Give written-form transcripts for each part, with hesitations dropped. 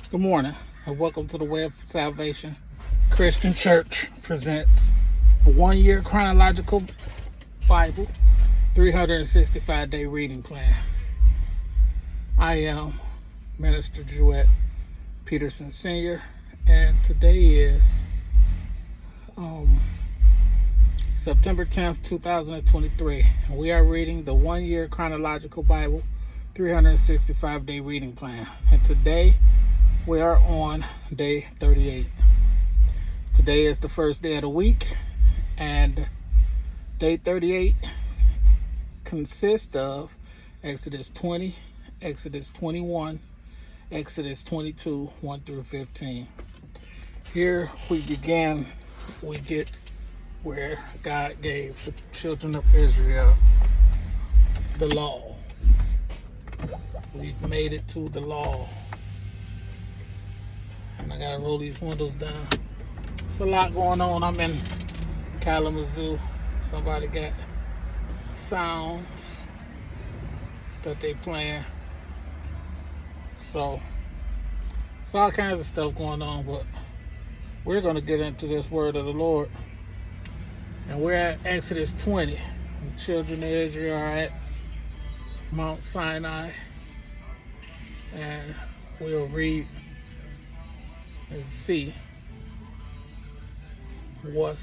Good morning, and welcome to the Way of Salvation Christian Church presents a 1-year chronological Bible, 365-day reading plan. I am Minister Jewett Peterson Sr., and today is September 10th, 2023, and we are reading the 1-year chronological Bible, 365-day reading plan. And today, we are on day 38. Today is the first day of the week, and day 38 consists of Exodus 20, Exodus 21, Exodus 22, 1 through 15. Here we get where God gave the children of Israel the law. We've made it to the law. And I gotta roll these windows down. There's a lot going on. I'm in Kalamazoo. Somebody got sounds that they playing. So it's all kinds of stuff going on, but we're gonna get into this word of the Lord. And we're at Exodus 20. The children of Israel are at Mount Sinai. And we'll read and see what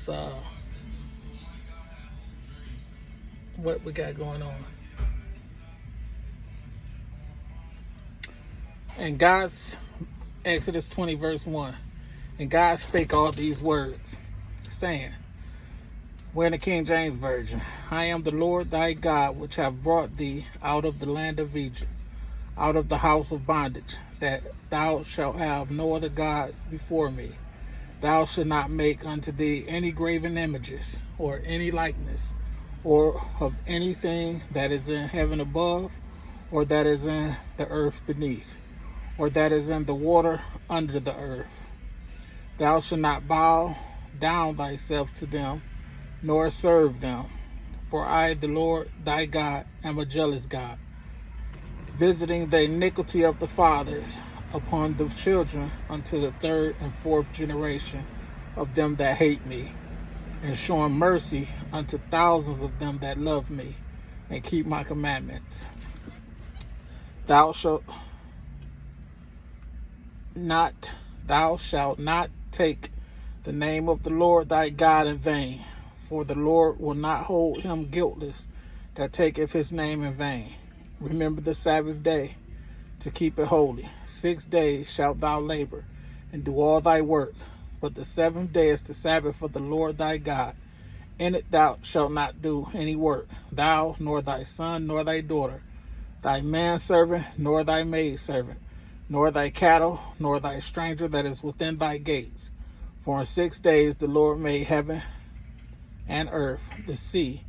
we got going on. And God's Exodus 20 verse 1. And God spake all these words, saying, we're in the King James Version, I am the Lord thy God, which have brought thee out of the land of Egypt, out of the house of bondage, that thou shalt have no other gods before me. Thou shalt not make unto thee any graven images, or any likeness, or of anything that is in heaven above, or that is in the earth beneath, or that is in the water under the earth. Thou shalt not bow down thyself to them, nor serve them. For I, the Lord thy God, am a jealous God, visiting the iniquity of the fathers upon the children unto the third and fourth generation of them that hate me, and showing mercy unto thousands of them that love me and keep my commandments. Thou shalt not take the name of the Lord thy God in vain, for the Lord will not hold him guiltless that taketh his name in vain. Remember the Sabbath day to keep it holy. 6 days shalt thou labor and do all thy work, but the seventh day is the Sabbath of the Lord thy God. In it thou shalt not do any work, thou, nor thy son, nor thy daughter, thy manservant, nor thy maidservant, nor thy cattle, nor thy stranger that is within thy gates. For in 6 days the Lord made heaven and earth, the sea,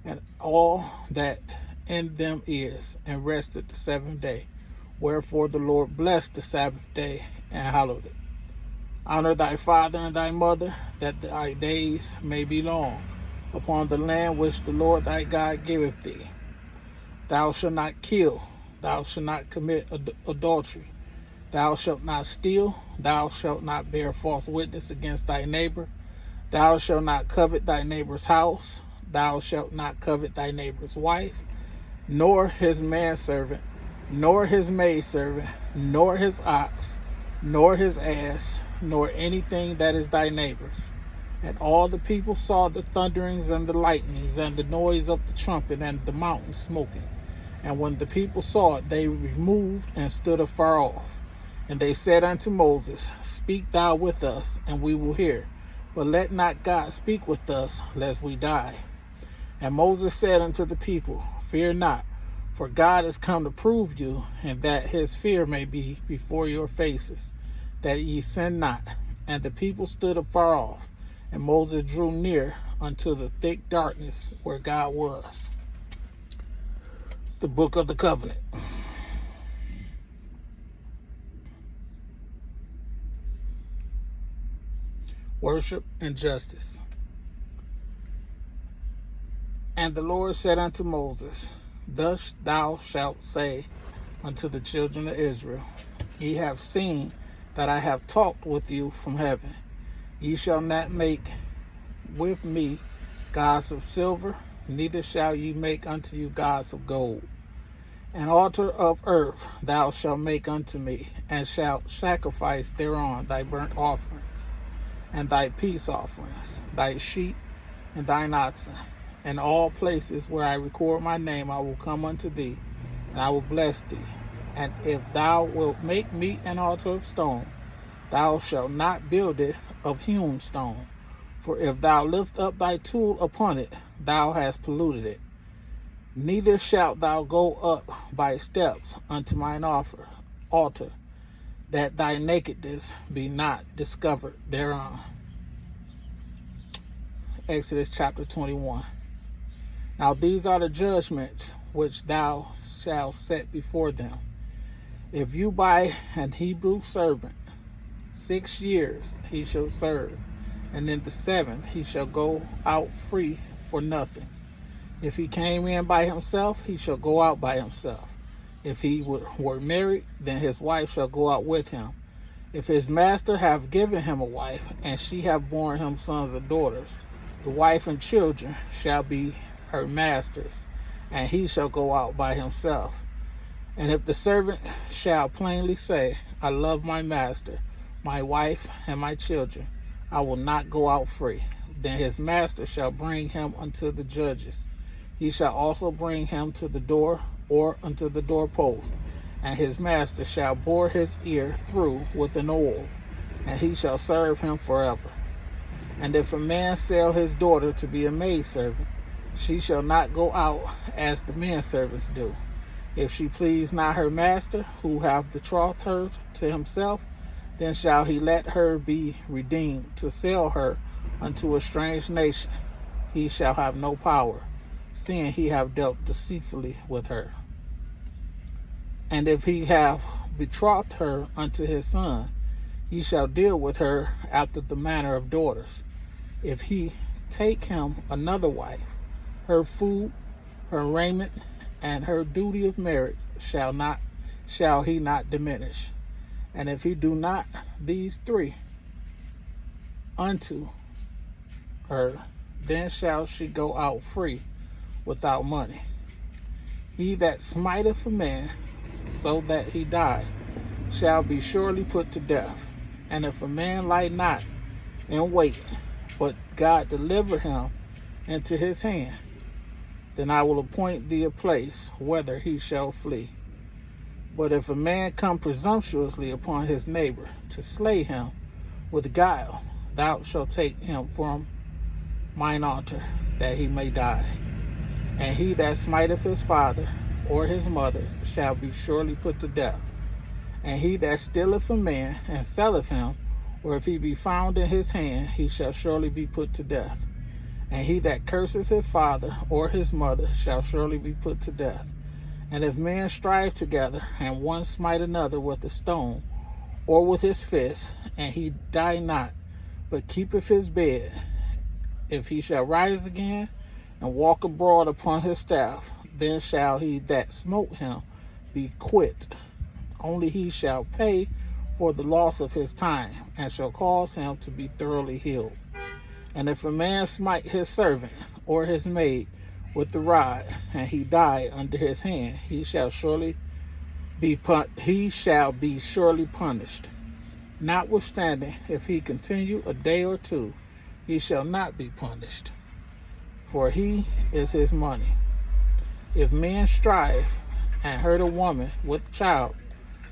and all that in them is, and rested the seventh day. Wherefore the Lord blessed the Sabbath day and hallowed it. Honor thy father and thy mother, that thy days may be long upon the land which the Lord thy God giveth thee. Thou shalt not kill, thou shalt not commit adultery, thou shalt not steal, thou shalt not bear false witness against thy neighbor, thou shalt not covet thy neighbor's house, thou shalt not covet thy neighbor's wife, nor his manservant, nor his maidservant, nor his ox, nor his ass, nor anything that is thy neighbor's. And all the people saw the thunderings and the lightnings and the noise of the trumpet and the mountain smoking. And when the people saw it, they removed and stood afar off. And they said unto Moses, speak thou with us, and we will hear. But let not God speak with us, lest we die. And Moses said unto the people, fear not, for God is come to prove you, and that his fear may be before your faces, that ye sin not. And the people stood afar off, and Moses drew near unto the thick darkness where God was. The Book of the Covenant. Worship and justice. And the Lord said unto Moses, thus thou shalt say unto the children of Israel, ye have seen that I have talked with you from heaven. Ye shall not make with me gods of silver, neither shall ye make unto you gods of gold. An altar of earth thou shalt make unto me, and shalt sacrifice thereon thy burnt offerings, and thy peace offerings, thy sheep and thine oxen. In all places where I record my name I will come unto thee, and I will bless thee. And if thou wilt make me an altar of stone, thou shalt not build it of hewn stone. For if thou lift up thy tool upon it, thou hast polluted it. Neither shalt thou go up by steps unto mine altar, that thy nakedness be not discovered thereon. Exodus chapter 21. Now these are the judgments which thou shalt set before them. If you buy an Hebrew servant, 6 years he shall serve, and in the 7th he shall go out free for nothing. If he came in by himself, he shall go out by himself. If he were married, then his wife shall go out with him. If his master have given him a wife, and she have borne him sons or daughters, the wife and children shall be her master's, and he shall go out by himself. And if the servant shall plainly say, I love my master, my wife, and my children, I will not go out free, then his master shall bring him unto the judges. He shall also bring him to the door or unto the doorpost, and his master shall bore his ear through with an oil, and he shall serve him forever. And if a man sell his daughter to be a maidservant, she shall not go out as the men servants do. If she please not her master, who hath betrothed her to himself, then shall he let her be redeemed to sell her unto a strange nation. He shall have no power, seeing he have dealt deceitfully with her. And if he have betrothed her unto his son, he shall deal with her after the manner of daughters. If he take him another wife, her food, her raiment, and her duty of marriage shall he not diminish. And if he do not these 3 unto her, then shall she go out free without money. He that smiteth a man so that he die shall be surely put to death. And if a man lie not in wait, but God deliver him into his hand, then I will appoint thee a place whither he shall flee. But if a man come presumptuously upon his neighbor to slay him with guile, thou shalt take him from mine altar, that he may die. And he that smiteth his father or his mother shall be surely put to death. And he that stealeth a man and selleth him, or if he be found in his hand, he shall surely be put to death. And he that curses his father or his mother shall surely be put to death. And if men strive together, and one smite another with a stone, or with his fist, and he die not, but keepeth his bed, if he shall rise again, and walk abroad upon his staff, then shall he that smote him be quit. Only he shall pay for the loss of his time, and shall cause him to be thoroughly healed. And if a man smite his servant or his maid with the rod, and he die under his hand, he shall be surely punished. Notwithstanding, if he continue a day or 2, he shall not be punished, for he is his money. If men strive and hurt a woman with child,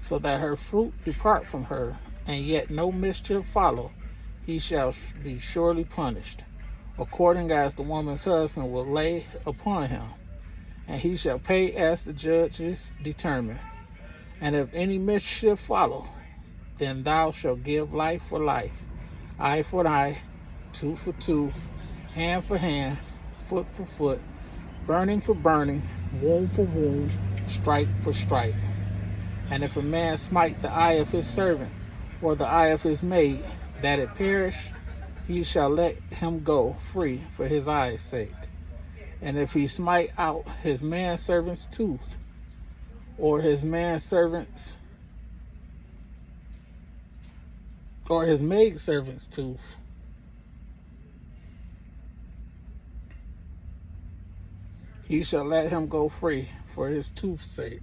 so that her fruit depart from her, and yet no mischief follow, he shall be surely punished, according as the woman's husband will lay upon him, and he shall pay as the judges determine. And if any mischief follow, then thou shalt give life for life, eye for eye, tooth for tooth, hand for hand, foot for foot, burning for burning, wound for wound, stripe for stripe. And if a man smite the eye of his servant, or the eye of his maid, that it perish, he shall let him go free for his eye's sake. And if he smite out his manservant's tooth, or his manservant's or his maidservant's tooth, he shall let him go free for his tooth's sake.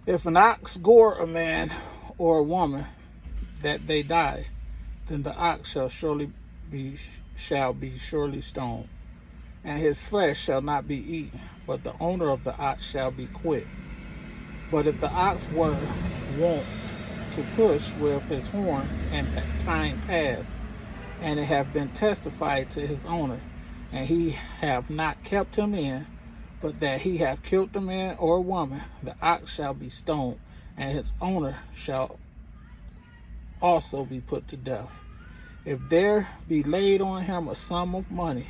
If an ox gore a man or a woman that they die, then the ox shall be surely stoned, and his flesh shall not be eaten, but the owner of the ox shall be quit. But if the ox were wont to push with his horn and time past, and it have been testified to his owner, and he have not kept him in, but that he have killed a man or a woman, the ox shall be stoned, and his owner shall also be put to death. If there be laid on him a sum of money,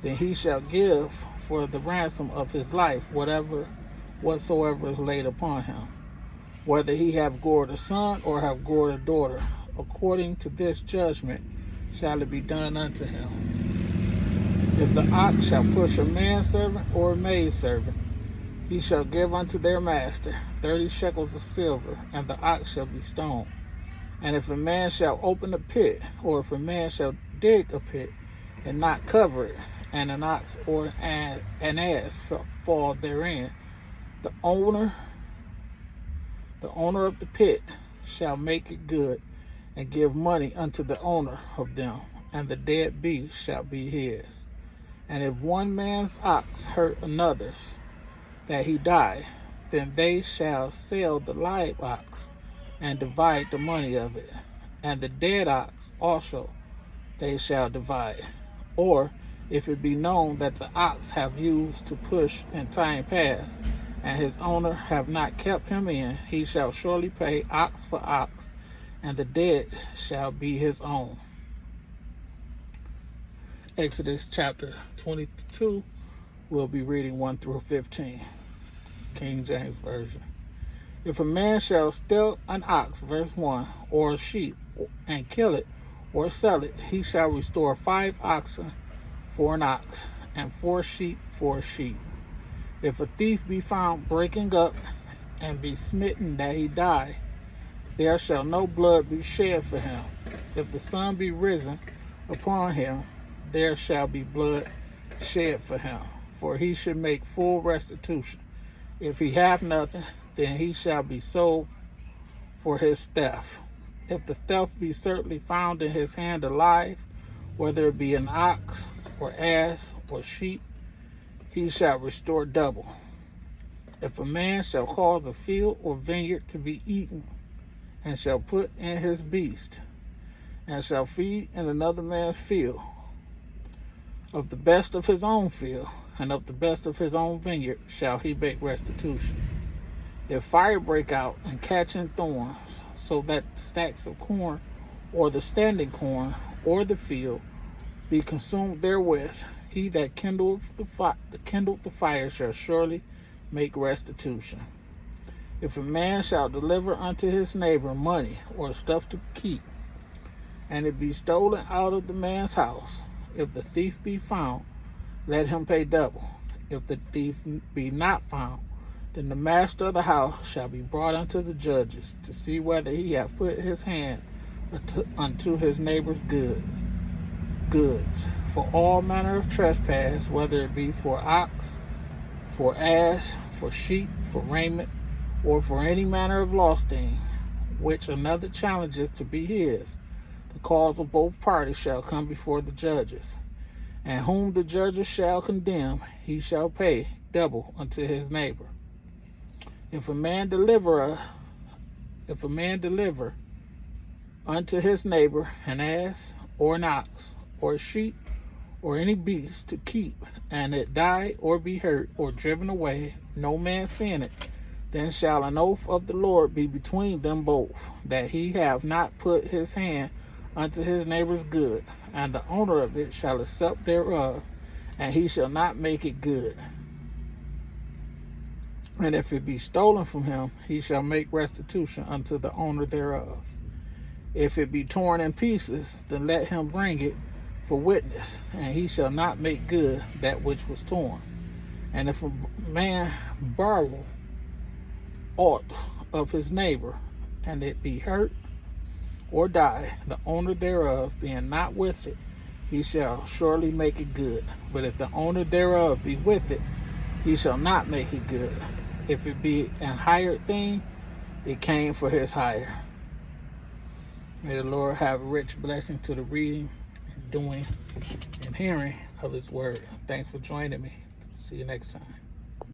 then he shall give for the ransom of his life whatsoever is laid upon him, whether he have gored a son or have gored a daughter. According to this judgment shall it be done unto him. If the ox shall push a manservant or a maidservant, he shall give unto their master 30 shekels of silver, and the ox shall be stoned. And if a man shall open a pit, or if a man shall dig a pit and not cover it, and an ox or an ass fall therein, the owner of the pit shall make it good, and give money unto the owner of them, and the dead beast shall be his. And if one man's ox hurt another's, that he die, then they shall sell the live ox, and divide the money of it, and the dead ox also they shall divide. Or if it be known that the ox have used to push in time past, and his owner have not kept him in, he shall surely pay ox for ox, and the dead shall be his own. Exodus chapter 22, we'll be reading 1 through 15, King James Version. If a man shall steal an ox, verse 1, or a sheep, and kill it, or sell it, he shall restore 5 oxen for an ox, and 4 sheep for a sheep. If a thief be found breaking up, and be smitten that he die, there shall no blood be shed for him. If the sun be risen upon him, there shall be blood shed for him, for he should make full restitution. If he have nothing, then he shall be sold for his theft. If the theft be certainly found in his hand alive, whether it be an ox, or ass, or sheep, he shall restore double. If a man shall cause a field or vineyard to be eaten, and shall put in his beast, and shall feed in another man's field, of the best of his own field, and of the best of his own vineyard shall he make restitution. If fire break out and catch in thorns, so that stacks of corn, or the standing corn, or the field, be consumed therewith, he that kindled the fire shall surely make restitution. If a man shall deliver unto his neighbor money or stuff to keep, and it be stolen out of the man's house, if the thief be found, let him pay double. If the thief be not found, then the master of the house shall be brought unto the judges, to see whether he hath put his hand unto his neighbor's goods. For all manner of trespass, whether it be for ox, for ass, for sheep, for raiment, or for any manner of lost thing, which another challengeth to be his, the cause of both parties shall come before the judges. And whom the judges shall condemn, he shall pay double unto his neighbor. If a man deliver unto his neighbor an ass, or an ox, or a sheep, or any beast to keep, and it die, or be hurt, or driven away, no man seeing it, then shall an oath of the Lord be between them both, that he have not put his hand unto his neighbor's good, and the owner of it shall accept thereof, and he shall not make it good. And if it be stolen from him, he shall make restitution unto the owner thereof. If it be torn in pieces, then let him bring it for witness, and he shall not make good that which was torn. And if a man borrow aught of his neighbor, and it be hurt or die, the owner thereof being not with it, he shall surely make it good. But if the owner thereof be with it, he shall not make it good. If it be an hired thing, it came for his hire. May the Lord have a rich blessing to the reading and doing and hearing of his word. Thanks for joining me. See you next time.